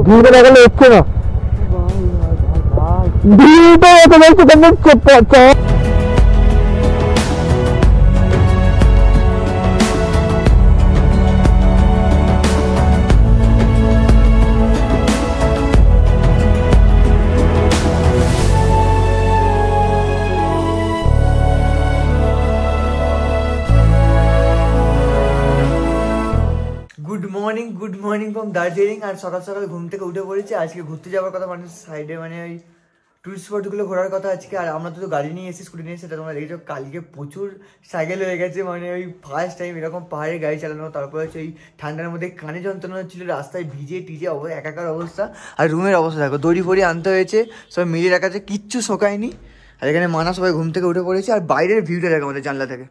ভিউটা দেখালে হচ্ছে না, ভিউটা এত দেখতে দেখতে। Good morning from Darjeeling. আর সকাল সকাল ঘুম থেকে উঠে পড়েছি। আজকে ঘুরতে যাওয়ার কথা, মানে সাইডে মানে ওই টুরিস্ট স্পটগুলো ঘোরার কথা আজকে। আর আমরা তো গাড়ি নিয়ে এসেছি, স্কুটি নিয়ে এসেছি, সেটা তোমরা দেখেছো। কালকে প্রচুর সাইকেল হয়ে গেছে, মানে ওই ফার্স্ট টাইম এরকম পাহাড়ে গাড়ি চালানো। তারপর হচ্ছে ওই ঠান্ডার মধ্যে কানে যন্ত্রণা হচ্ছিলো, রাস্তায় ভিজে টিজে একাকার অবস্থা। আর রুমের অবস্থা দেখো, দড়ি ফড়ি আনতে হয়েছে, সব মিলিয়ে রাখাছে, কিচ্ছু শোকায়নি। আর এখানে মানা সবাই ঘুম থেকে উঠে পড়েছে। আর বাইরের ভিউটা দেখো আমাদের জানলা থেকে,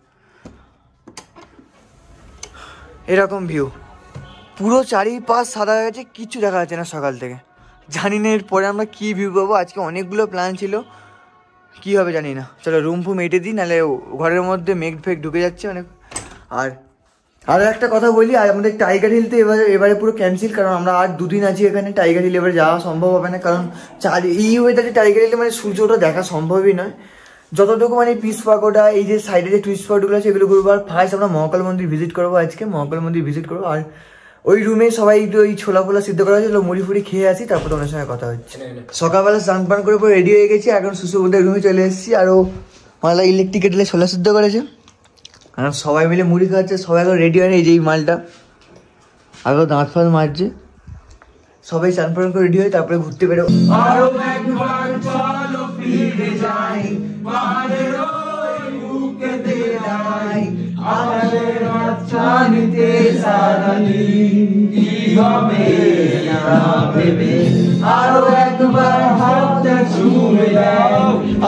এরকম ভিউ, পুরো চারিপাশ সাদা হয়ে গেছে, কিচ্ছু দেখা যাচ্ছে না সকাল থেকে। জানি না এরপরে আমরা কী ভিউ পাবো। আজকে অনেকগুলো প্ল্যান ছিল, কী হবে জানি না। চলো রুম ফুম এঁটে দিই, নাহলে ঘরের মধ্যে মেঘ ফেঘ ঢুকে যাচ্ছে অনেক। আর আরও একটা কথা বলি, আর আমাদের টাইগার হিল তো এবারে পুরো ক্যান্সেল, কারণ আমরা আর দুদিন আছি এখানে। টাইগার হিল এবারে যাওয়া সম্ভব হবে না, কারণ এই ওয়েদারে টাইগার হিলে মানে সূর্যটা দেখা সম্ভবই নয়। যতটুকু মানে পিস পাকোটা, এই যে সাইডে যে টুরিস্ট স্পটগুলো আছে এগুলো ঘুরবো। আর ফার্স্ট আমরা মহাকাল মন্দির ভিজিট করবো আজকে, মহাকাল মন্দির ভিজিট করবো। আর ওই রুমে সবাই একটু ওই ছোলা ফোলা সিদ্ধ করা হয়েছিল, মুড়ি ফুড়ি খেয়ে আসি, তারপর তোমার সঙ্গে কথা হচ্ছে। সকালবেলা স্নান পান করে পরে রেডি হয়ে গেছি, এখন সুসুবুদের রুমে চলে এসেছি। আর ও মালা ইলেকট্রিক কেটেলে ছোলা সিদ্ধ করেছে, কারণ সবাই মিলে মুড়ি খাচ্ছে। সবাই এখন রেডি হয় না, এই যে এই মালটা আগে দাঁত ফাঁত মারছে। সবাই স্নান পান করে রেডি হয়, তারপরে ঘুরতে বেরো।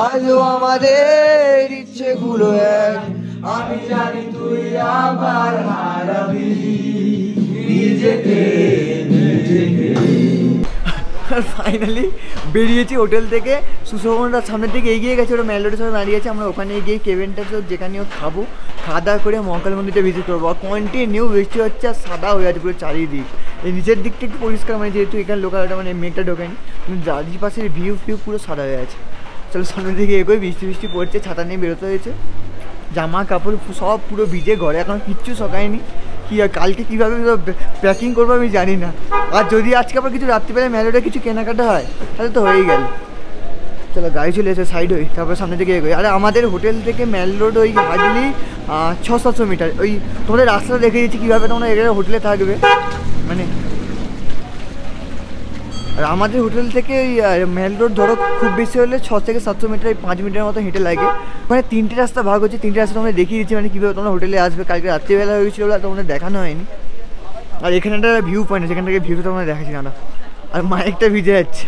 আজও আমাদের ইচ্ছেগুলো এক, আমি জানি তুই আবার হারাবি নিজেকে। আর ফাইনালি বেরিয়েছি হোটেল থেকে। সুশোভনরা সামনের দিকে এগিয়ে গেছে, ওরা মেলোডের সাথে দাঁড়িয়ে আছে। আমরা ওখানে গিয়ে কেভেনটা যেখানেও খাবো, খাওয়া দাওয়া করে মহাকাল মন্দিরটা ভিজিট করবো। আর কন্টিনিউ বৃষ্টি হচ্ছে, আর সাদা হয়ে আছে পুরো চারিদিক। এই নিচের দিকটা একটু পরিষ্কার, মানে যেহেতু এখানে লোকালটা মানে মেঘটা ঢোকেনি, কিন্তু চারিপাশের ভিউ পুরো সাদা হয়ে আছে। চলো সামনের দিকে এগোই। বৃষ্টি পড়ছে, ছাতা নিয়ে বেরোতে হয়েছে। জামা কাপড় সব পুরো ভিজে, ঘরে এখন কিচ্ছু শোকায়নি। কি আর কালকে কীভাবে প্যাকিং করবো আমি জানি না। আর যদি আজকে আবার কিছু রাত্রিবেলা মেলোডে কিছু কেনাকাটা হয় তাহলে তো হয়েই গেল। চলো গাড়ি চলে এসে সাইড হই, তারপরে সামনে থেকে এগোই। আর আমাদের হোটেল থেকে মেল রোড ওই হার্ডলি 600-700 মিটার। ওই তোমাদের রাস্তাটা দেখে দিচ্ছি কীভাবে তোমরা এখানে হোটেলে থাকবে। মানে আর আমাদের হোটেল থেকে ওই মেল রোড ধরো খুব বেশি হলে 600 থেকে 700 মিটার, 5 মিনিটের মতো হেঁটে লাগে। মানে 3টে রাস্তা ভাগ হচ্ছে, 3টে রাস্তা তোমরা দেখিয়ে দিচ্ছি মানে কীভাবে তোমরা হোটেলে আসবে। কালকে রাত্রিবেলা হয়ে গেছিলো, তোমাদের দেখানো হয়নি। আর এখানে একটা ভিউ পয়েন্ট, সেখান থেকে ভিউটা তোমরা দেখাচ্ছি না। আর মাইকটা ভিজে যাচ্ছে,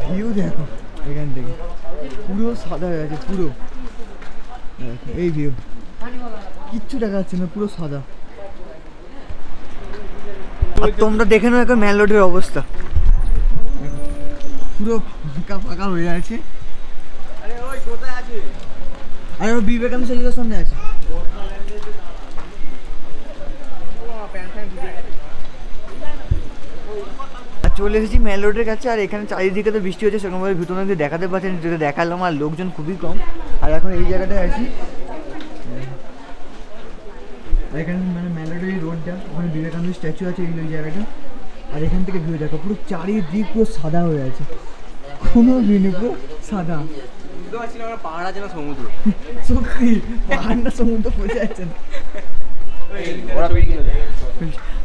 ভিউ দেখো এখান থেকে পুরো সাদা হয়ে গেছে পুরো। এই ভিউ কিচ্ছু দেখা যাচ্ছে না, পুরো সাদা। আর তোমরা দেখে নাও এখন মেল রোডের অবস্থা, পুরো ফাঁকা ফাঁকা হয়ে আছে। আরে ও বিবেকানন্দ স্ট্যাচুর সামনে আছে। চলে এসেছি মেল রোডের কাছে। আর এখানে চারিদিকে তো বৃষ্টি হচ্ছে, সেরকমভাবে ভিতরে যদি দেখাতে পারছেন, যেটা দেখালাম। আর লোকজন খুবই কম। আর এখন এই জায়গাটায় আছি, এখানে মানে মেল রোডের এই রোডটা, ওখানে বিবেকানন্দ স্ট্যাচু আছে এই জায়গাটা। আর এখান থেকে ভিউ দেখো, পুরো চারিদিক পুরো সাদা হয়ে আছে, কোনো ভিউ নেই, পুরো সাদা। পাহাড় আছে না সমুদ্র, সত্যি পাহাড় না সমুদ্র বোঝা যাচ্ছে না।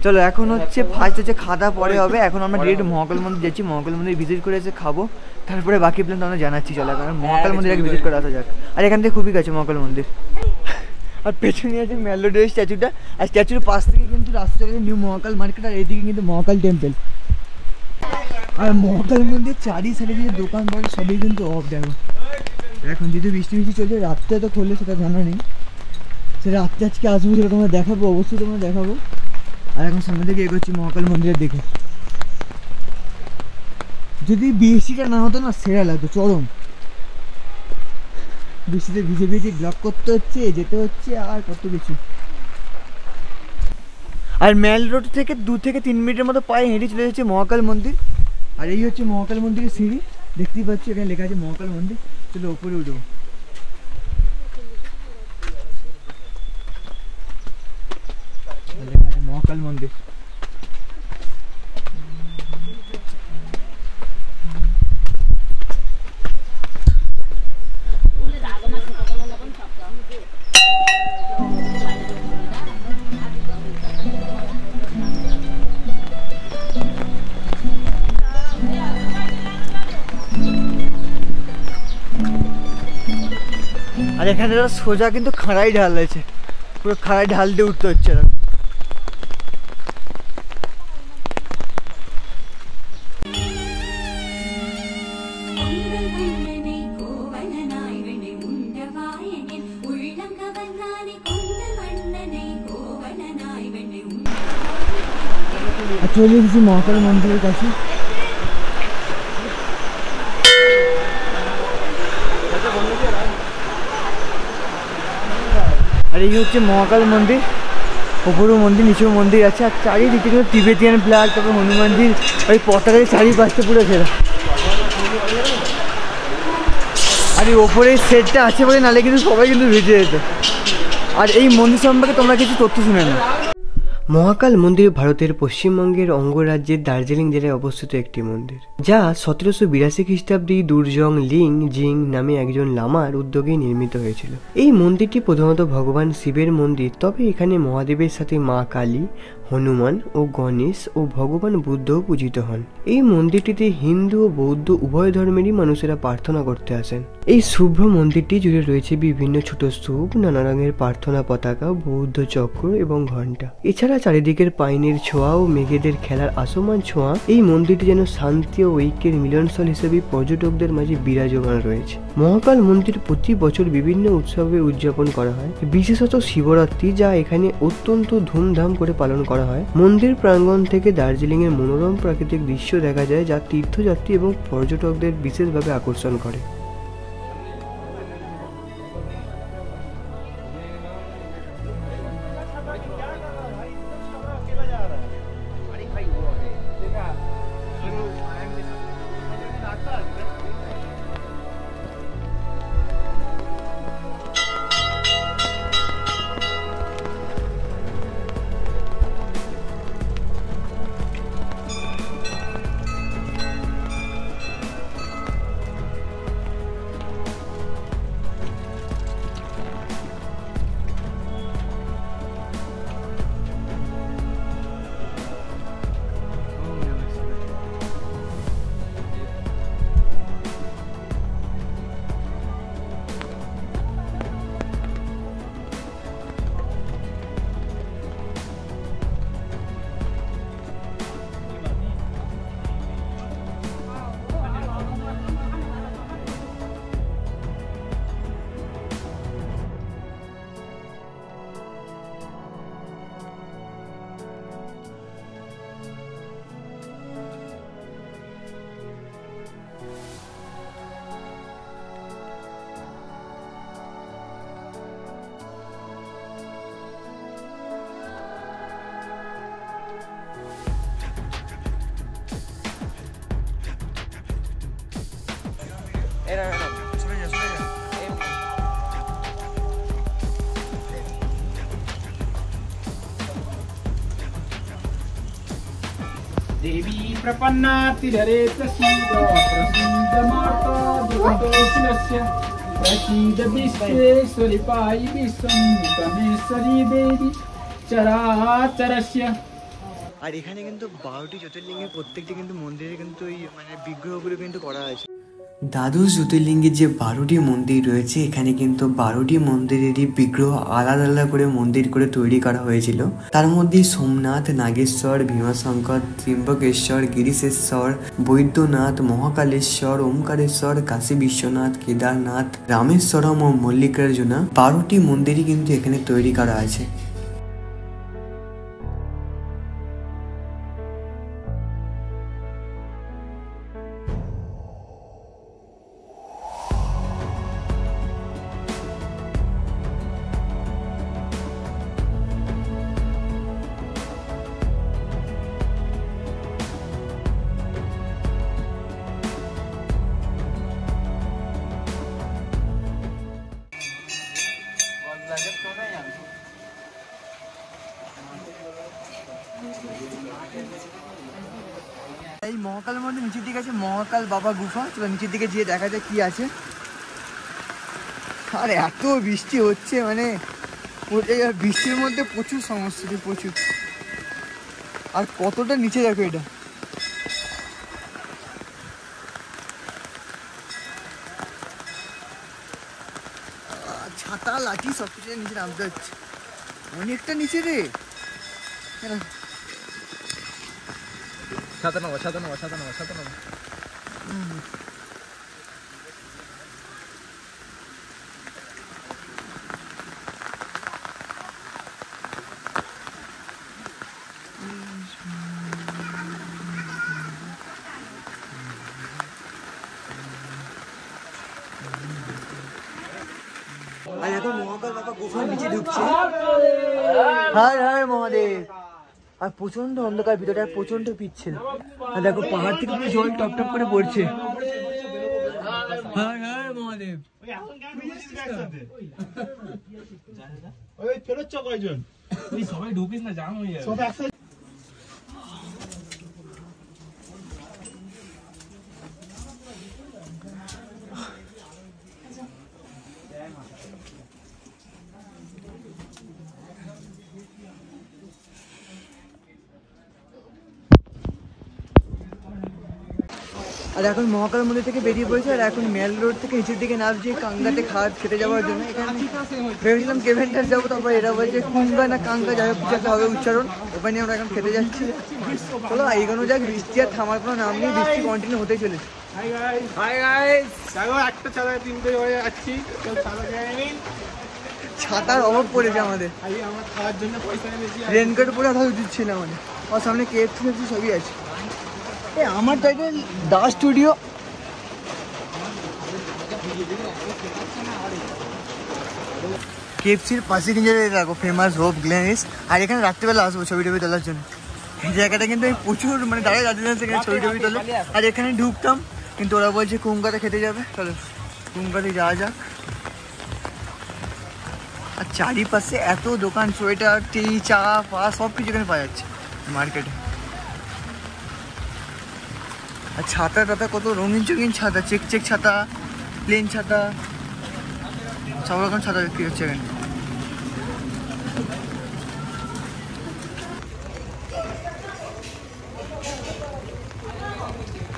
চলো এখন হচ্ছে ফার্স্ট হচ্ছে খাওয়া পরে হবে। এখন আমরা ডিরেক্ট মহাকাল মন্দির যাচ্ছি, মহাকাল মন্দির ভিজিট করে এসে খাবো, তারপরে বাকি প্ল্যান তো আমরা জানাচ্ছি। চলো কারণ মহাকাল মন্দির আগে ভিজিট করে আসা যাক। আর এখান থেকে খুবই কাছে মহাকাল মন্দির। আর পেছনে আছে মেল রোডের স্ট্যাচুটা, আর স্ট্যাচুর পাশ থেকে কিন্তু রাস্তা চলে নিউ মহাকাল মার্কেট, আর এইদিকে কিন্তু মহাকাল টেম্পল। আর মহাকাল মন্দির চারি সাইডে যে দোকান পাবে সবই কিন্তু অফ। দেখো এখন যদি বৃষ্টি চলছে, রাত্রে তো খুললে সেটা জানা নেই। সেটা রাত্রে আজকে আসবো, সেটা তোমরা দেখাবো, অবশ্যই তোমরা দেখাবো। আর এখন সামনে থেকে এগোচ্ছি মহাকাল মন্দিরের দিকে। যদি বৃষ্টিটা না হতো না সেরা লাগতো, চরম। বৃষ্টিতে ভিজে ভিজে ব্লক করতে হচ্ছে, যেতে হচ্ছে, আর কত কিছু। আর মেল রোড থেকে 2 থেকে 3 মিনিটের মতো পায়ে হেঁটে চলে যাচ্ছে মহাকাল মন্দির। আর এই হচ্ছে মহাকাল মন্দিরের সিঁড়ি, দেখতেই পাচ্ছি এখানে লেখা আছে মহাকাল মন্দির। চলো উপরে উঠবো। লেখা আছে মহাকাল মন্দির। আর এখানে সোজা কিন্তু খাড়াই ঢাল আছে, পুরো খাড়াই ঢাল দিয়ে উঠতে হচ্ছে। চলে এসেছি মহাকাল মন্দিরের কাছে। আর এই হচ্ছে মহাকাল মন্দির, উপরেও মন্দির নিচেও মন্দির আছে। আর চারিদিকে কিন্তু তিবেতিয়ান ফ্ল্যাগ, তারপর হনুমানজির ওই পতাকায় চারিপাশে পুরো ঘেরা। আর এই ওপরে সেটটা আছে বলে, নাহলে কিন্তু সবাই কিন্তু ভিজে যেত। আর এই মন্দির সম্পর্কে তোমরা কিছু তথ্য শুনে নাও। মহাকাল মন্দির ভারতের পশ্চিমবঙ্গের অঙ্গরাজ্যের দার্জিলিং জেলায় অবস্থিত একটি মন্দির, যা 1782 খ্রিস্টাব্দে দুর্জং লিং জিং নামে একজন লামার উদ্যোগে নির্মিত হয়েছিল। এই মন্দিরটি প্রধানত ভগবান শিবের মন্দির, তবে এখানে মহাদেবের সাথে মা কালী, হনুমান ও গণেশ ও ভগবান বুদ্ধও পূজিত হন। এই মন্দিরটিতে হিন্দু ও বৌদ্ধ উভয় ধর্মেরই মানুষেরা প্রার্থনা করতে আসেন। এই শুভ্র মন্দিরটি জুড়ে রয়েছে বিভিন্ন ছোট স্তূপ, নানা রঙের প্রার্থনা পতাকা, বৌদ্ধ চক্র এবং ঘণ্টা। এছাড়া চারিদিকের পাইনের ছোঁয়া ও মেঘেদের খেলার আসমান ছোঁয়া এই মন্দিরটি যেন শান্তি ও ঐক্যের মিলনস্থল হিসেবে পর্যটকদের মাঝে বিরাজমান রয়েছে। মহাকাল মন্দির প্রতি বছর বিভিন্ন উৎসবে উদযাপন করা হয়, বিশেষত শিবরাত্রি, যা এখানে অত্যন্ত ধুমধাম করে পালন করা হয়। মন্দির প্রাঙ্গণ থেকে দার্জিলিং এর মনোরম প্রাকৃতিক দৃশ্য দেখা যায়, যা তীর্থযাত্রী এবং পর্যটকদের বিশেষভাবে আকর্ষণ করে। देवी प्रपन्नातिहरे प्रसीद प्रसीद माता दुर्गोऽसुरस्य प्रसीद विश्वेश्वरि पाहि विश्वं तमेश्वरी देवी चराचरस्य। আর এখানে কিন্তু 12টি জ্যোতির্লিঙ্গের প্রত্যেকটি কিন্তু মন্দিরে কিন্তু এই মানে বিগ্রহগুলো কিন্তু করা আছে। দ্বাদশ জ্যোতির্লিঙ্গের যে 12টি মন্দির রয়েছে, এখানে কিন্তু 12টি মন্দিরেরই বিগ্রহ আলাদা আলাদা করে মন্দির করে তৈরি করা হয়েছিল। তার মধ্যে সোমনাথ, নাগেশ্বর, ভীমাশঙ্কর, ত্রিম্বকেশ্বর, গিরিশেশ্বর, বৈদ্যনাথ, মহাকালেশ্বর, ওমকারেশ্বর, কাশী বিশ্বনাথ, কেদারনাথ, রামেশ্বরম ও মল্লিকার্জুনা 12টি মন্দিরই কিন্তু এখানে তৈরি করা আছে। এই মহাকালের মধ্যে নিচের দিকে আছে মহাকাল বাবা গুফা। চলো নিচের দিকে গিয়ে দেখা যায় কি আছে। আর এত বৃষ্টি হচ্ছে মানে বৃষ্টির মধ্যে প্রচুর সমস্যা, প্রচুর। আর কতটা নিচে দেখো এটা, ছাতা লাঠি সব কিছু নিচে নামতে হচ্ছে, অনেকটা নিচে রে। ছাতা নেবো, ছাতা নেবো, ছাতা নেবো, ছাতা নেবো। আর এখন মহাকাল বাবা গুফার নিচে ঢুকছে। হায় হায় মহাদেব। আর প্রচন্ড অন্ধকার, ভিতরে প্রচন্ড পিচ্ছিল। আর দেখো পাহাড় থেকে পুরো জল টপ টপ করে পড়ছে। হায় হায় মহাদেব। সবাই ঢুকিস না, জাম হয়ে যাবে। আর এখন মহাকাল মন্দির থেকে বেরিয়ে পড়েছে। আর এখন মেল রোড থেকে নিচের দিকে নামছে কাঙ্গাতে খাওয়ার খেতে যাওয়ার জন্য। এখানে ভেবেছিলাম কেভেন্টাস যাবো, তারপর এরা বলছে কুঙ্গা না কাঙ্গা যাই হোক কিছু একটা হবে উচ্চারণ, ওখানে আমরা এখন খেতে যাচ্ছি। চলো এগোনো যাক। বৃষ্টি আর থামার কোনো নাম নেই, বৃষ্টি কন্টিনিউ হতেই চলেছে। ছাতার অভাব পড়েছে আমাদের, রেনকোট পরে আসা উচিত ছিল আমাদের। আর সামনে KFC সবই আছে। আমার টাইটেল দা স্টুডিও। KFCর পাশে কিন্তু দেখো ফেমাস হোপ গ্লেনিস। আর এখানে রাত্রিবেলা আসবো ছবি টবি তোলার জন্য। এই জায়গাটা কিন্তু আমি প্রচুর মানে দাঁড়িয়ে রাত্রিবেলা সেখানে ছবি টবি তোলে। আর এখানে ঢুকতাম কিন্তু ওরা বলছে কুঙ্গাতে খেতে যাবে। চলো কুঙ্গাতে যাওয়া যাক। আর চারিপাশে এত দোকান, সোয়েটার, টি, চা, পা সব কিছু এখানে পাওয়া যাচ্ছে মার্কেটে। আর ছাতা টাতা কত রঙিন চঙিন ছাতা, চেক চেক ছাতা, প্লেন ছাতা, সব রকম ছাতা বিক্রি হচ্ছে এখানে।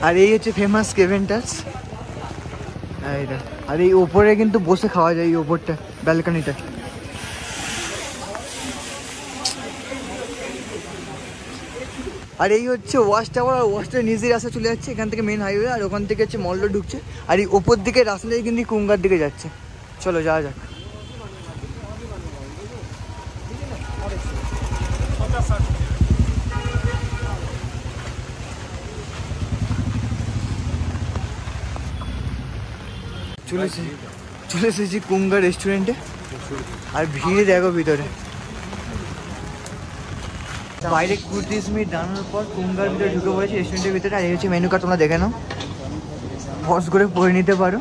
আর এই হচ্ছে ফেমাস কেভেন্টাস। আর এই ওপরে কিন্তু বসে খাওয়া যায়, এই ওপরটা ব্যালকনিটা। আর এই হচ্ছে ওয়াচ টাওয়ার। আর ওয়াচটার নিজের রাস্তা চলে যাচ্ছে এখান থেকে মেন হাইওয়ে। আর ওখান থেকে হচ্ছে মল রোড ঢুকছে। আর এই ওপর দিকে রাস্তাটাই কিন্তু কুঙ্গার দিকে যাচ্ছে। চলো যাওয়া যাক। চলে এসেছি কুঙ্গা রেস্টুরেন্টে। আর ভিড় দেখো ভিতরে। বাইরে 30 মিনিট দাঁড়ানোর পর কুঙ্গার ভিতরে ঢুকে পড়েছি রেস্টুরেন্টের ভিতরে। আর এই হচ্ছে মেনু কার্ড, তোমরা দেখে নাও, পজ করে পড়ে নিতে পারো।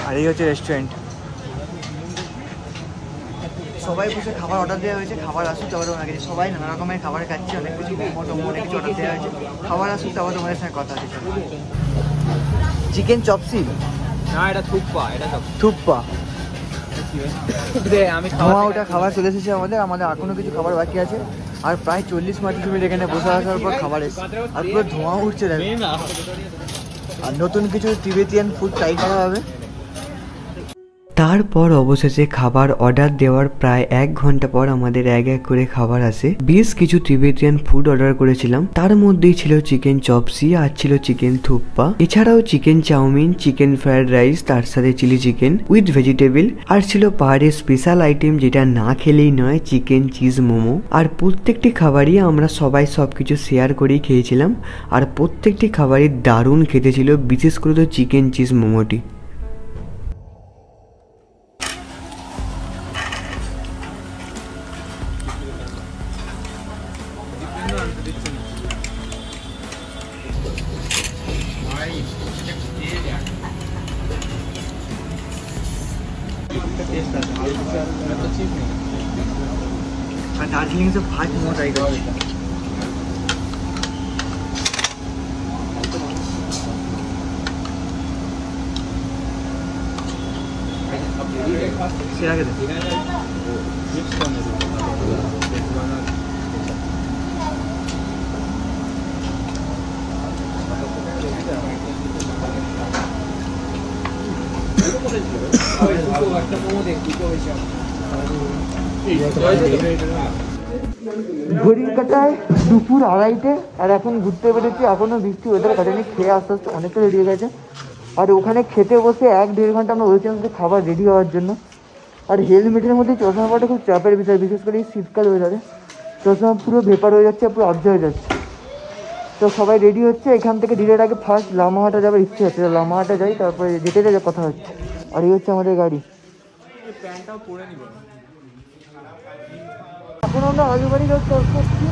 আর এই হচ্ছে রেস্টুরেন্ট। সবাই বসে খাবার অর্ডার দেওয়া হয়েছে, খাবার আসুক তারপর তোমার কাছে। সবাই নানা রকমের খাবার খাচ্ছে, অনেক কিছু অনেক কিছু অর্ডার দেওয়া হয়েছে। খাবার আসুক তারপর তোমাদের সঙ্গে কথা আছে। চিকেন চপসি না, এটা থুপ্পা, এটা থুপ্পা। আমি ওটা খাবার চলে এসেছে আমাদের এখনো কিছু খাবার বাকি আছে। আর প্রায় 40-35 মিনিট এখানে বসে আসার পর খাবার এসে আর পুরো ধোঁয়া উঠছে। আর নতুন কিছু তিবেতিয়ান ফুড ট্রাই করা হবে। তারপর অবশেষে খাবার অর্ডার দেওয়ার প্রায় 1 ঘন্টা পর আমাদের এক এক করে খাবার আসে। বেশ কিছু তিবেতিয়ান ফুড অর্ডার করেছিলাম, তার মধ্যেই ছিল চিকেন চপসি, আর ছিল চিকেন থুপ্পা, এছাড়াও chicken chow mein, chicken fried rice, তার সাথে চিলি চিকেন উইথ ভেজিটেবল। আর ছিল পাহাড়ের স্পেশাল আইটেম যেটা না খেলেই নয়, চিকেন চিজ মোমো। আর প্রত্যেকটি খাবারই আমরা সবাই সবকিছু শেয়ার করেই খেয়েছিলাম। আর প্রত্যেকটি খাবারই দারুণ খেতে ছিল, বিশেষ করে তো চিকেন চিজ মোমোটি। আর দার্জিলিং से फास्ट मोमो ट्राई करो। सेरा के ঘড়ির কাটায় দুপুর 2:30 আর এখন ঘুরতে বেরোচ্ছি, এখনো বৃষ্টি ওদের কাটেনি, খেয়ে আস্তে আস্তে অনেকটা রেডি হয়ে গেছে। আর ওখানে খেতে বসে 1-1.5 ঘন্টা আমরা ওয়েটিং করছি খাবার রেডি হওয়ার জন্য। আর হেলমেটের মধ্যে চশমা পড়াটা খুব চাপের বিষয়, বিশেষ করে এই শীতকাল ওয়েদারে চশমা পুরো ভেপার হয়ে যাচ্ছে, পুরো অবজা হয়ে যাচ্ছে। তো সবাই রেডি হচ্ছে, এখান থেকে ডিরেক্ট আগে ফার্স্ট লামাহাটা যাবার ইচ্ছে হচ্ছে, লামাহাটা যাই, তারপরে যেতে যেতে কথা হচ্ছে। আর এই হচ্ছে আমাদের গাড়ি। এখন আমরা আলুবাড়ি রোড ক্রস করছি।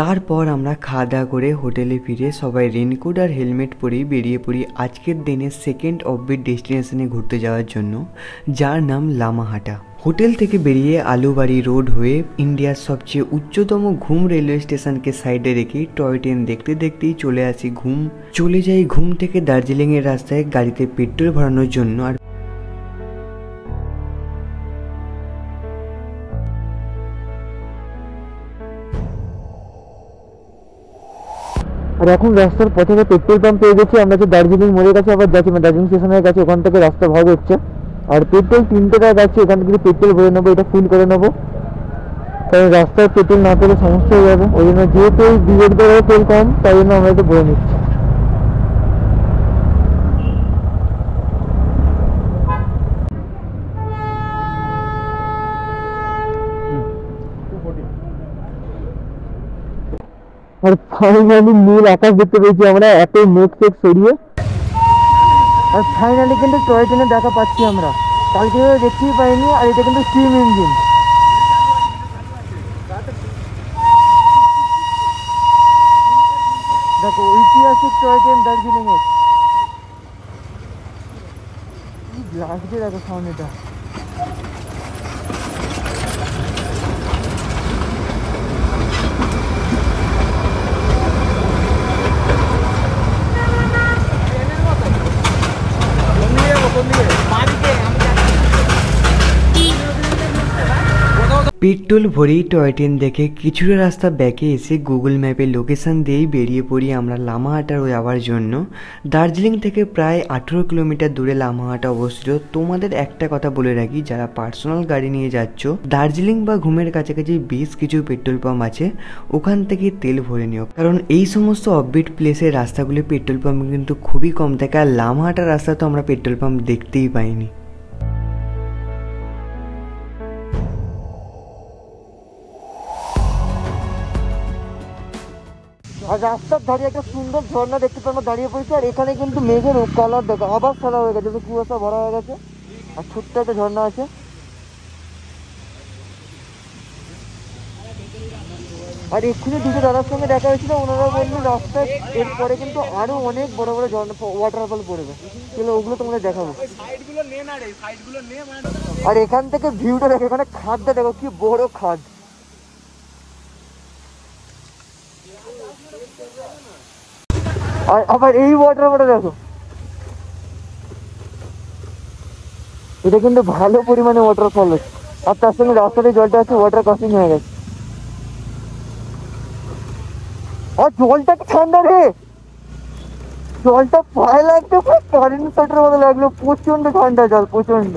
তারপর আমরা খাওয়া দাওয়া করে হোটেলে ফিরে সবাই রেনকোট আর হেলমেট পরেই বেরিয়ে পড়ি আজকের দিনের সেকেন্ড অফবিট ডেস্টিনেশনে ঘুরতে যাওয়ার জন্য, যার নাম লামাহাটা। হোটেল থেকে বেরিয়ে আলুবাড়ি রোড হয়ে ইন্ডিয়ার সবচেয়ে উচ্চতম ঘুম রেলওয়ে স্টেশনকে সাইডে রেখে টয় ট্রেন দেখতে দেখতেই চলে আসি ঘুম। চলে যাই ঘুম থেকে দার্জিলিংয়ের রাস্তায় গাড়িতে পেট্রোল ভরানোর জন্য। আর এখন রাস্তার পথে পেট্রোল পাম্প পেয়ে গেছি। আমরা যে দার্জিলিং মোড়ের কাছে আবার যাচ্ছি, দার্জিলিং স্টেশনের কাছে, ওখান থেকে রাস্তা ভাগ হচ্ছে। আর পেট্রোল 3 টাকায় যাচ্ছে, ওখান থেকে পেট্রোল ভরে নেবো, এটা ফুল করে নেবো, কারণ রাস্তায় পেট্রোল না পেলে সমস্যা হয়ে যাবে। ওই জন্য যেহেতু ডিজেল তেল কম, তাই জন্য আমরা একটু ভরে নিচ্ছি। আর ফাইনালি নীল আকাশ দেখতে পেয়েছি আমরা, এত মেঘ ফেক সরিয়ে। আর ফাইনালি কিন্তু টয় ট্রেনে দেখা পাচ্ছি আমরা, কালকে দেখতেই পাইনি। আর এটা কিন্তু স্টিম ইঞ্জিন। দেখো ঐতিহাসিক টয় ট্রেন দার্জিলিং এর, গ্লাস দিয়ে দেখো সামনেটা। পেট্রোল ভরেই টয় ট্রেন দেখে কিছুটা রাস্তা ব্যাকে এসে গুগল ম্যাপে লোকেশন দিয়েই বেরিয়ে পড়ি আমরা লামাহাটার যাওয়ার জন্য। দার্জিলিং থেকে প্রায় 18 কিলোমিটার দূরে লামাহাটা অবস্থিত। তোমাদের একটা কথা বলে রাখি, যারা পার্সোনাল গাড়ি নিয়ে যাচ্ছ, দার্জিলিং বা ঘুমের কাছাকাছি বেশ কিছু পেট্রোল পাম্প আছে, ওখান থেকে তেল ভরে নিও, কারণ এই সমস্ত অফবিট প্লেসের রাস্তাগুলি পেট্রোল পাম্প কিন্তু খুবই কম থাকে। আর লামাহাটার রাস্তা তো আমরা পেট্রোল পাম্প দেখতেই পাইনি। আর রাস্তার ধারে একটা সুন্দর ঝর্ণা দেখতে পাবো, দাঁড়িয়ে পড়েছে। আর এখানে কিন্তু মেঘের কালার দেখো আবার সাদা হয়ে গেছে, কুয়াশা ভরা হয়ে গেছে। আর ছোট্ট একটা ঝর্ণা আছে। আর এক্ষুনি দুটো দাদার সঙ্গে দেখা হয়েছিল, ওনারা বললেন রাস্তায় এরপরে কিন্তু আরো অনেক বড় বড় ওয়াটারফল পড়বে, চলো ওগুলো তোমাদের দেখাবো। আর এখান থেকে ভিউটা দেখো, এখানে খাদটা দেখো কি বড় খাদ। আর আবার এই ওয়াটারফলটা দেখো, এটা কিন্তু ভালো পরিমাণে ওয়াটারফল আছে, আর তার সঙ্গে রাস্তাতে জলটা আছে ওয়াটার ক্রসিং হয়ে গেছে। আর জলটা কি ঠান্ডা রে, জলটা পায়ে লাগতো কারেন্ট শটের মতো লাগলো, প্রচন্ড ঠান্ডা জল, প্রচন্ড।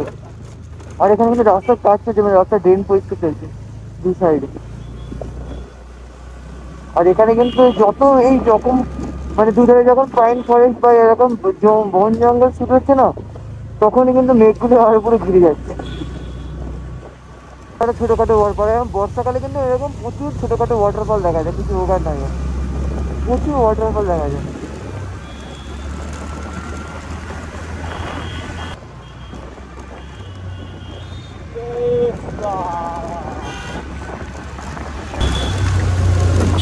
আর এখানে কিন্তু রাস্তার কাজ চলছে, মানে রাস্তার ড্রেন পরিষ্কার চলছে দু সাইডে। আর এখানে কিন্তু যত এই রকম মানে দুধারে যখন পাইন ফরেস্ট বা এরকম বন জঙ্গল শুরু হচ্ছে না, তখনই কিন্তু মেঘগুলো আর উপরে ঘিরে যাচ্ছে। ছোটখাটো ওয়াটারফল, বর্ষাকালে কিন্তু এরকম প্রচুর ছোটখাটো ওয়াটারফল দেখা যায়, কিছু ওগার নাই, প্রচুর ওয়াটারফল দেখা যায়।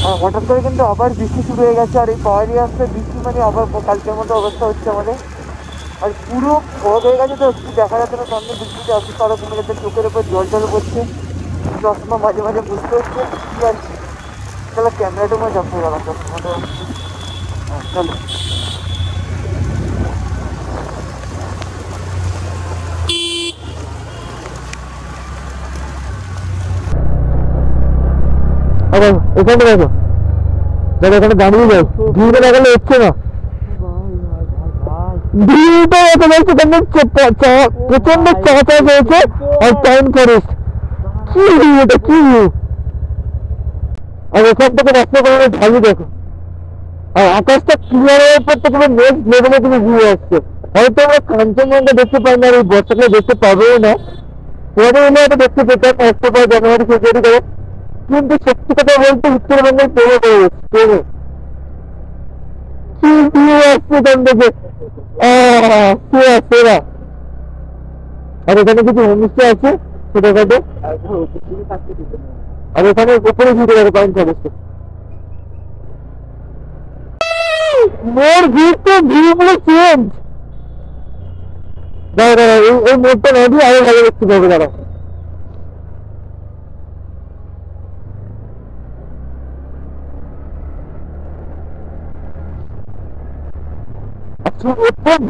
আর হঠাৎ করে কিন্তু আবার বৃষ্টি শুরু হয়ে গেছে, আর এই পাহাড়ি রাস্তায় বৃষ্টি মানে আবার কালকের মতো অবস্থা হচ্ছে আমাদের। আর পুরো ফগ হয়ে গেছে, তো দেখা যাচ্ছে না সামনে বৃষ্টিতে আসছে, আরো কমে যাচ্ছে, চোখের উপর জল জল পড়ছে, চশমা মাঝে মাঝে বুঝতে হচ্ছে কি আর কি। চলো ক্যামেরাটা মনে জব হয়ে গেল চশমাটা। চলো এখানে দেখো, দেখো এখানে দাঁড়িয়ে যাও, ভিউটা দেখালে হচ্ছে না, ভিউটা এত দেখছি প্রচন্ড চাচা হয়েছে। আর পাইন ফরেস্ট, কি ভিউ এটা, কি ভিউ। আর এখান থেকে রাস্তা করে ঢালি দেখো, আর আকাশটা ক্লিয়ার হওয়ার পর তো কোনো নেক্সট লেভেলে তুমি ভিউ আসছে। হয়তো আমরা কাঞ্চনজঙ্ঘা দেখতে পাই না, আর এই বর্ষাকালে দেখতে পাবেও না, পরে হলে হয়তো দেখতে পেতাম অক্টোবর জানুয়ারি ফেব্রুয়ারি করে। কিন্তু সত্যি কথা বলতে উত্তরবঙ্গের প্রেমে পড়ে গেছে, প্রেমে কি ভিউ আসছে এখান থেকে, সেরা। আর এখানে কিছু হোমস্টে আছে ছোটখাটো, আর এখানে উপরে ভিউটা দেখো পাইন ফরেস্ট। মোর ভিউ তো ভিউ গুলো চেঞ্জ, দাঁড়া এই মোড়টা না দিয়ে আরো ভালো দেখতে পাবে। দাঁড়া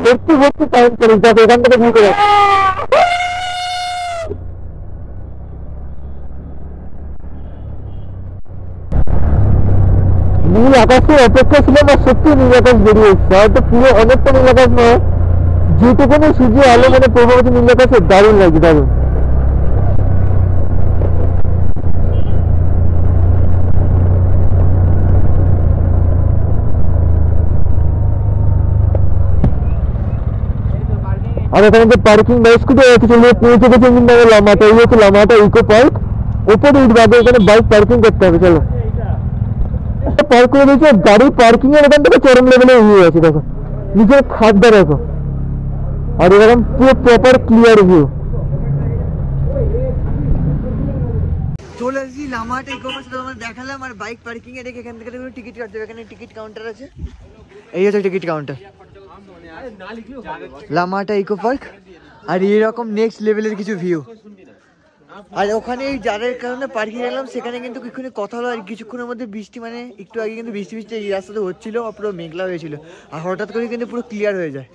ভর্তি ভর্তি টাইম করে যাবে, এখান থেকে ভিউ করে নীল আকাশের অপেক্ষা ছিল না, সত্যি নীল আকাশ বেরিয়ে এসছে। হয়তো পুরো অনেকটা নীল আকাশ নয়, যেটুকুনি সূর্যের আলো মানে প্রভাবিত নীল আকাশে দারুণ লাগছে, দারুণ। আর এখানে যে পার্কিং বা স্কুটি আছে, পৌঁছে গেছে লামাটা, এই হচ্ছে লামাটা ইকো পার্ক। ওপরে উঠবে, আগে এখানে বাইক পার্কিং করতে হবে। চলো পার্ক করে দিয়েছে, গাড়ি পার্কিং এর এখান থেকে চরম লেভেলে হয়ে আছে, দেখো নিচের খাদটা দেখো, আর এরকম পুরো প্রপার ক্লিয়ার ভিউ। চলে এসেছি লামাহাট ইকো পার্ক, তোমাদের দেখালাম। আর বাইক পার্কিং এ রেখে এখান থেকে টিকিট কাটতে হবে, এখানে টিকিট কাউন্টার আছে, এই হচ্ছে টিকিট কাউন্টার লামাহাট ইকো পার্ক। আর এইরকম নেক্সট লেভেলের কিছু ভিউ। আর ওখানে যাদের কারণে পার্কিং এলাম সেখানে কিন্তু কিছুক্ষণ কথা হলো, আর কিছুক্ষণের মধ্যে বৃষ্টি, মানে একটু আগে কিন্তু বৃষ্টি এই রাস্তাতে হচ্ছিল, পুরো মেঘলা হয়েছিল, আর হঠাৎ করে কিন্তু পুরো ক্লিয়ার হয়ে যায়।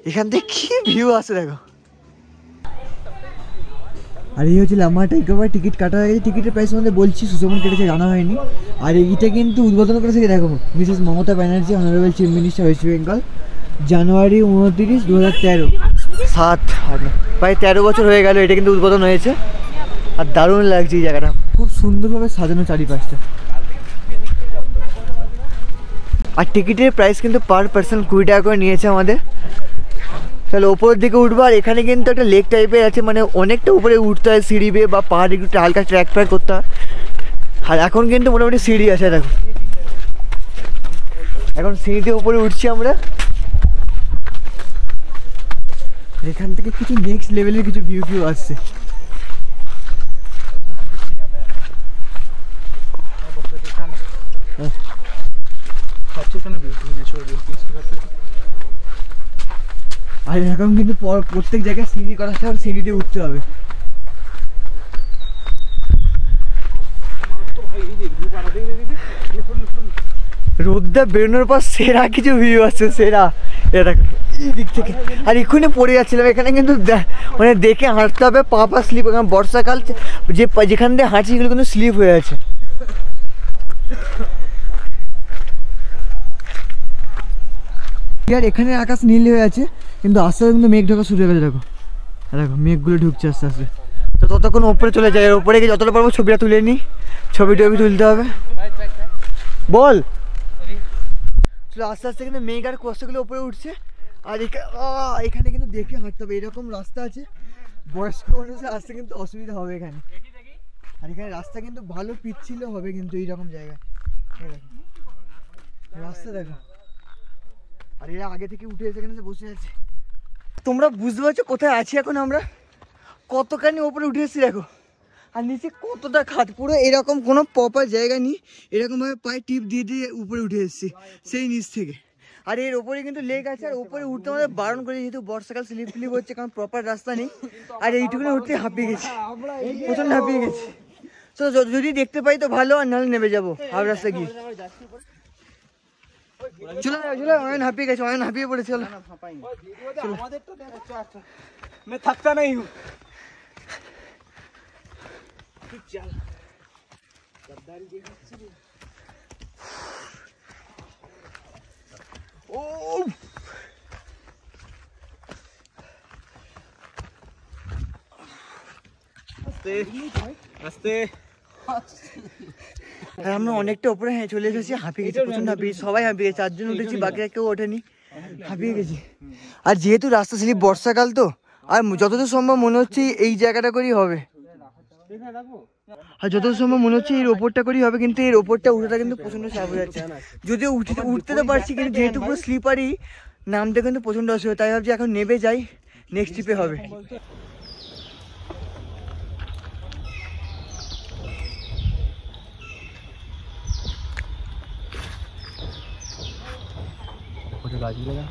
এখান থেকে কি ভিউ আসে দেখো। আর এই হচ্ছে লামাহাট ইকো পার্ক, টিকিট কাটা হয়ে গেছে। টিকিটের প্রাইস আমাদের বলছি, সুশোভন কেটেছে, জানা হয়নি। আর এইটা কিন্তু উদ্বোধন করেছে দেখো Mrs Mamata Banerjee, honourable chief minister West Bengal, January 29, 2013, 7 প্রায় 13 বছর হয়ে গেল এটা কিন্তু উদ্বোধন হয়েছে। আর দারুণ লাগছে এই জায়গাটা, খুব সুন্দরভাবে সাজানো চারিপাশটা। আর টিকিটের প্রাইস কিন্তু পার পার্সন 20 টাকা করে নিয়েছে আমাদের। তাহলে ওপরের দিকে উঠবো, আর এখানে কিন্তু একটা লেক টাইপের আছে, মানে অনেকটা উপরে উঠতে হয় সিঁড়ি বেয়ে, বা পাহাড়ে একটু হালকা ট্র্যাক ফ্র্যাক করতে হয়। আর এখন কিন্তু মোটামুটি সিঁড়ি আছে, দেখো এখন সিঁড়িতে উপরে উঠছি আমরা। এখান থেকে কিছু নেক্সট লেভেলের কিছু ভিউ আসছে। আর এরকম কিন্তু প্রত্যেক জায়গায় সিঁড়ি করা আছে, সিঁড়ি দিয়ে উঠতে হবে। রোদটা বেরোনোর পর সেরা কিছু ভিউ আছে, সেরা এরকম এই দিক থেকে। আর এক্ষুনি পড়ে যাচ্ছিলাম এখানে, কিন্তু মানে দেখে হাঁটতে হবে, পা পা স্লিপ, বর্ষাকাল যে যেখান দিয়ে হাঁটছি সেগুলো কিন্তু স্লিপ হয়ে আছে। আর এখানে আকাশ নীল হয়ে আছে, কিন্তু আস্তে আস্তে কিন্তু মেঘ ঢোকা শুরু হয়ে গেছে। দেখো দেখো মেঘগুলো ঢুকছে আস্তে আস্তে। তো ততক্ষণ ওপরে চলে যায়, ওপরে গিয়ে যতটা পারবো ছবিটা তুলে নিই, ছবি টবি তুলতে হবে। বল চলো আস্তে আস্তে কিন্তু মেঘ আর কুয়াশাগুলো ওপরে উঠছে। আর এখানে কিন্তু দেখে হাঁটতে হবে, এরকম রাস্তা আছে, বয়স্ক মানুষের আসতে কিন্তু অসুবিধা হবে এখানে। আর এখানে রাস্তা কিন্তু ভালো পিচ্ছিল হবে, কিন্তু এইরকম জায়গায় রাস্তা দেখো। আর এরা আগে থেকে উঠে এসে এখানে বসে আছে। তোমরা বুঝতে পারছো কোথায় আছি এখন আমরা, কতখানি ওপরে উঠে এসেছি দেখো। আর নিচে কতটা খাট, পুরো এরকম কোনো প্রপার জায়গা নেই, এরকমভাবে পায়ে টিপ দিয়ে দিয়ে উপরে উঠে এসেছি সেই নিচ থেকে। আর এর ওপরে কিন্তু লেক আছে, আর ওপরে উঠতে আমাদের বারণ করে, যেহেতু বর্ষাকাল স্লিপ স্লিপ হচ্ছে, কারণ প্রপার রাস্তা নেই। আর এইটুকুনি উঠতে হাঁপিয়ে গেছি, প্রচন্ড হাঁপিয়ে গেছি। তো যদি দেখতে পাই তো ভালো, আর নাহলে নেমে যাবো হাওড়া রাস্তা গিয়ে। চলো চলো, অয়ন হাঁপিয়ে গেছে, অয়ন হাঁপিয়ে পড়েছে। চলো থাকতা নেই আস্তে। আর আমরা অনেকটা উপরে চলে এসেছি, হাঁপিয়ে গেছি, প্রচন্ড হাঁপিয়ে, সবাই হাঁপিয়ে গেছে, 4 জন উঠেছি, বাকি কেউ ওঠেনি, হাঁপিয়ে গেছি। আর যেহেতু রাস্তা স্লিপ, বর্ষাকাল তো, আর যতদূর সম্ভব মনে হচ্ছে এই জায়গাটা করেই হবে, আর যতদূর সম্ভব মনে হচ্ছে এর ওপরটা করেই হবে, কিন্তু এর ওপরটা উঠাটা কিন্তু প্রচন্ড চাপ হয়ে যাচ্ছে। যদিও উঠতে তো পারছি, কিন্তু যেহেতু পুরো স্লিপারই, নামতে কিন্তু প্রচন্ড অসুবিধা, তাই ভাবছি এখন নেমে যাই, নেক্সট ট্রিপে হবে। গাছগুলো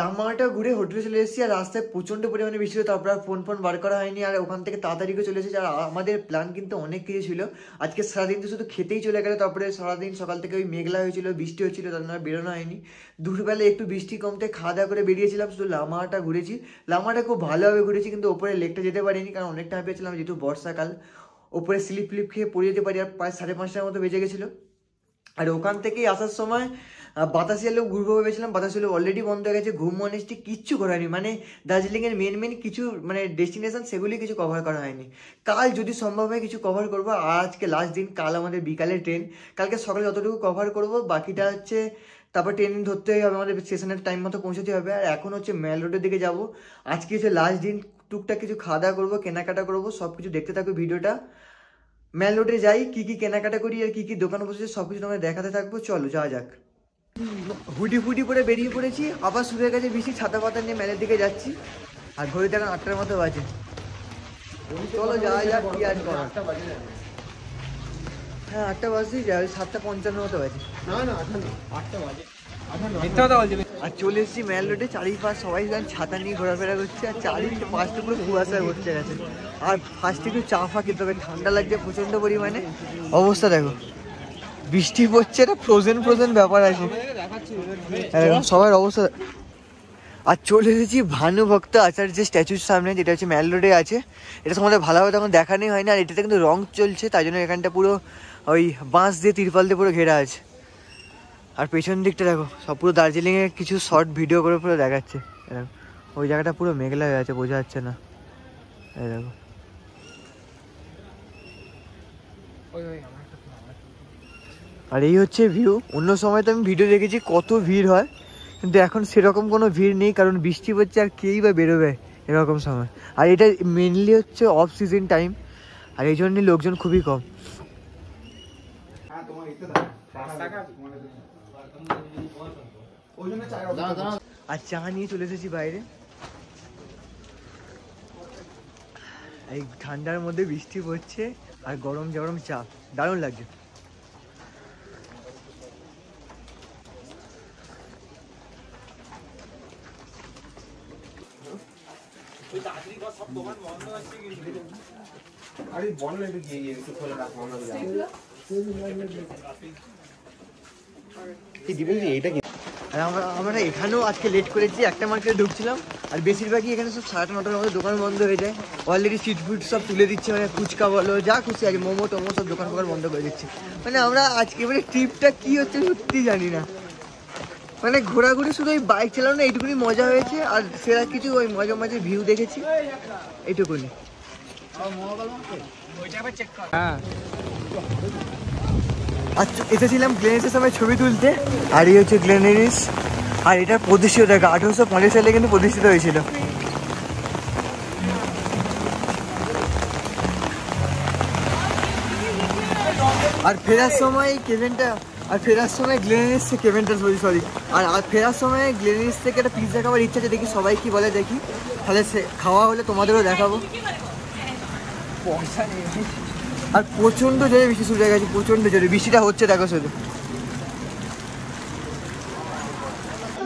লামাটা ঘুরে হোটেলে চলে এসেছি। আর রাস্তায় প্রচন্ড পরিমাণে বৃষ্টি ছিল, তারপর আর ফোন করা হয়নি, আর ওখান থেকে তাড়াতাড়ি করে চলে এসেছি। আর আমাদের প্ল্যান কিন্তু অনেক কিছু ছিল, আজকে সারাদিন তো শুধু খেতেই চলে গেল, তারপরে সারাদিন সকাল থেকে ওই মেঘলা হয়েছিল, বৃষ্টি হচ্ছিল, তার জন্য বেরোনো হয়নি। দুপুরবেলা একটু বৃষ্টি কমতে খাওয়া দাওয়া করে বেরিয়েছিলাম, শুধু লামাটা ঘুরেছি। লামাটা খুব ভালোভাবে ঘুরেছি, কিন্তু ওপরে লেকটা যেতে পারিনি, কারণ অনেকটা হাঁপিয়েছিলাম, যেহেতু বর্ষাকাল, ওপরে স্লিপ ফ্লিপ খেয়ে পড়ে যেতে পারি। আর প্রায় 5:30টার মতো বেজে গেছিলো। আর ওখান থেকেই আসার সময় বাতাসিয়ালেও ঘুরবো ভেবেছিলাম, বাতাসিয়ালে অলরেডি বন্ধ হয়ে গেছে, ঘুম মনেস্টি কিচ্ছু করা হয়নি, মানে দার্জিলিংয়ের মেন কিছু মানে ডেস্টিনেশন সেগুলি কিছু কভার করা হয়নি। কাল যদি সম্ভব হয় কিছু কভার করবো, আর আজকে লাস্ট দিন, কাল আমাদের বিকালের ট্রেন, কালকে সকালে যতটুকু কভার করবো, বাকিটা হচ্ছে তারপর ট্রেন ধরতে হবে, আমাদের স্টেশনের টাইম মতো পৌঁছতে হবে। আর এখন হচ্ছে মেল রোডের দিকে যাব, আজকে হচ্ছে লাস্ট দিন, টুকটাক কিছু খাওয়া দাওয়া করবো, কেনাকাটা করবো, সব কিছু দেখতে থাকবো ভিডিওটা। মেল রোডে যাই, কি কি কেনাকাটা করি আর কি কি দোকান বসেছে সব কিছু তোমাদের দেখাতে থাকবো, চলো যাওয়া যাক। হুডি ফুডি করে বেরিয়ে পড়েছি, আবার শুরু হয়ে গেছে বৃষ্টি, ছাতা পাতা নিয়ে মেলের দিকে যাচ্ছি। আর ঘড়িতে এখন 8টার মতো বাজে, চলো যাওয়া যাক, কি আর করা। হ্যাঁ 8টা বাজেই যায়, 7:55 মতো বাজে, না 8টা বাজে। আর চলে এসেছি মেল রোডে, চারিপাশ সবাই ছাতা নিয়ে ঘোরাফেরা করছে, আর চারিপাশটা পুরো কুয়াশা ভর্তি গেছে। আর ফার্স্টে একটু চা ফা খেতে হবে, ঠান্ডা লাগছে প্রচন্ড পরিমাণে, অবস্থা দেখো, বৃষ্টি পড়ছে, একটা ফ্রোজেন ব্যাপার আছে সবার অবস্থা। আর চলে এসেছি ভানুভক্ত আচার্যের স্ট্যাচুর সামনে, যেটা হচ্ছে মেল রোডে আছে। এটা তোমাদের ভালোভাবে তখন দেখানোই হয়নি, আর এটাতে কিন্তু রং চলছে, তাই জন্য এখানটা পুরো ওই বাঁশ দিয়ে, তিরপাল দিয়ে পুরো ঘেরা আছে। আর পেছন দিকটা দেখো, সব পুরো দার্জিলিংয়ের কিছু শর্ট ভিডিও করে পুরো দেখাচ্ছে। ওই জায়গাটা পুরো মেঘলা হয়ে আছে, বোঝা যাচ্ছে না, এই দেখো। আর এই হচ্ছে ভিউ। অন্য সময় তো আমি ভিডিও দেখেছি কত ভিড় হয়, কিন্তু এখন সেরকম কোনো ভিড় নেই, কারণ বৃষ্টি পড়ছে, আর কেই বা বেরোবে এরকম সময়। আর এটা মেনলি হচ্ছে অফ সিজন টাইম, আর এই জন্যই লোকজন খুবই কম। আর চা নিয়ে চলে এসেছি বাইরে। এই ঠান্ডার মধ্যে বৃষ্টি পড়ছে আর গরম গরম চা, দারুণ লাগছে। আর আমরা এখানেও আজকে লেট করেছি, একটা মার্কেটে ঢুকছিলাম আর বেশিরভাগই এখানে সব 9:30-টার মধ্যে দোকান বন্ধ হয়ে যায়। অলরেডি স্ট্রিট ফুড সব তুলে দিচ্ছে, মানে ফুচকা বলো যা খুশি আছে, মোমো টোমো সব দোকান ফোকান বন্ধ করে দিচ্ছে। মানে আমরা আজকে মানে ট্রিপটা কি হচ্ছে সত্যি জানি না। মানে ঘোরাঘুরি শুধু ওই বাইক চালানো এইটুকুনি মজা হয়েছে, আর সেরা কিছু ওই মজা মজা ভিউ দেখেছি এইটুকুনি। আচ্ছা, এসেছিলাম গ্লেনারিসের সময় ছবি তুলতে, আর এই হচ্ছে গ্লেনারিস। আর এটার প্রতিষ্ঠিত দেখা 1850 সালে কিন্তু প্রতিষ্ঠিত হয়েছিল। আর ফেরার সময় গ্লেনারিস থেকে কেভেন্টার সরি আর ফেরার সময় গ্লেনারিস থেকে একটা পিৎজা খাবার ইচ্ছা আছে, দেখি সবাই কি বলে দেখি, তাহলে সে খাওয়া হলে তোমাদেরও দেখাবো। পয়সা নেই। আর প্রচণ্ড জোরে বৃষ্টি শুরু হয়ে গেছে, প্রচণ্ড জোরে বৃষ্টিটা হচ্ছে দেখো শুধু।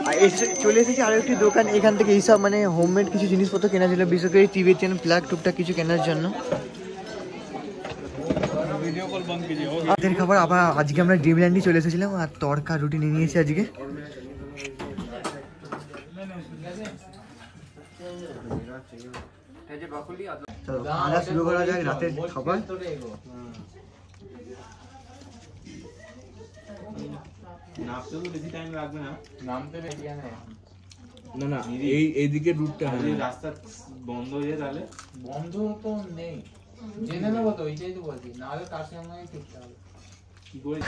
আর চলে এসেছি আরও একটি দোকান, এখান থেকে এইসব মানে হোমমেড কিছু জিনিসপত্র কেনা ছিল, বিশেষ করে টিভির প্লাগ টুকটাক কিছু কেনার জন্য। রাতের খাবার আবার আজকে আমরা ড্রিমল্যান্ডে চলে এসেছিলাম, আর তড়কা রুটি নিয়ে নিয়েছি আজকে। চলো খাওয়া শুরু করা যাক রাতের খাবার। না এইদিকে রুটটা রাস্তা বন্ধ হয়ে তাহলে বন্ধ তো নেই, জেনে নেবো তো, এইটাই তো বলছি, নাহলে তার সঙ্গে করতে হবে।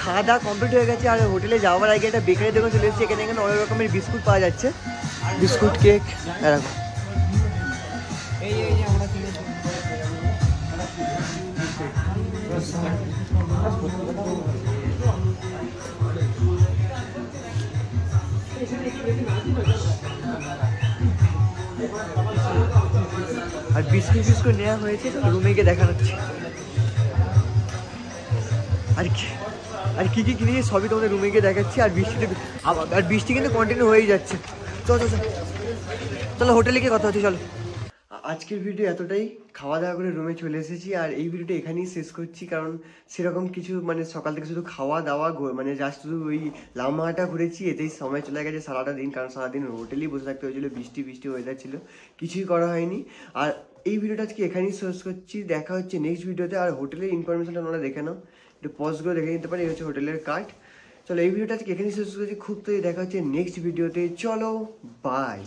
খাওয়া দাওয়া কমপ্লিট হয়ে গেছে, আর হোটেলে যাওয়ার আগে একটা বেকারি দোকান চলে এসেছে। এখানে অনেক রকমের বিস্কুট পাওয়া যাচ্ছে, বিস্কুট কেক এরকম। আর বিস্কুট নেওয়া হয়েছে, রুমে গিয়ে দেখা হচ্ছে। আর কি কিনেছি সবই তোমাদের রুমে গিয়ে দেখাচ্ছি। আর বৃষ্টি কিন্তু কন্টিনিউ হয়েই যাচ্ছে। চলো হোটেলে গিয়ে কথা হচ্ছে, চলো। আজকের ভিডিও এতটাই, খাওয়া দাওয়া করে রুমে চলে এসেছি, আর এই ভিডিওটা এখানেই শেষ করছি, কারণ সেরকম কিছু মানে সকাল থেকে শুধু খাওয়া দাওয়া মানে জাস্ট শুধু ওই লামাটা ঘুরেছি, এতেই সময় চলে গেছে সারাটা দিন, কারণ সারাদিন হোটেলেই বসে থাকতে হয়েছিল, বৃষ্টি ওয়েদার ছিল, কিছুই করা হয়নি। আর এই ভিডিওটা আজকে এখানেই শেষ করছি, দেখা হচ্ছে নেক্সট ভিডিওতে। আর হোটেলের ইনফরমেশনটা তোমরা দেখে নাও, একটু পজ করে দেখে নিতে পারি, এই হচ্ছে হোটেলের কার্ড। চলো এই ভিডিওটা আজকে এখানেই শেষ করছি, খুব তো দেখা হচ্ছে নেক্সট ভিডিওতে, চলো বাই।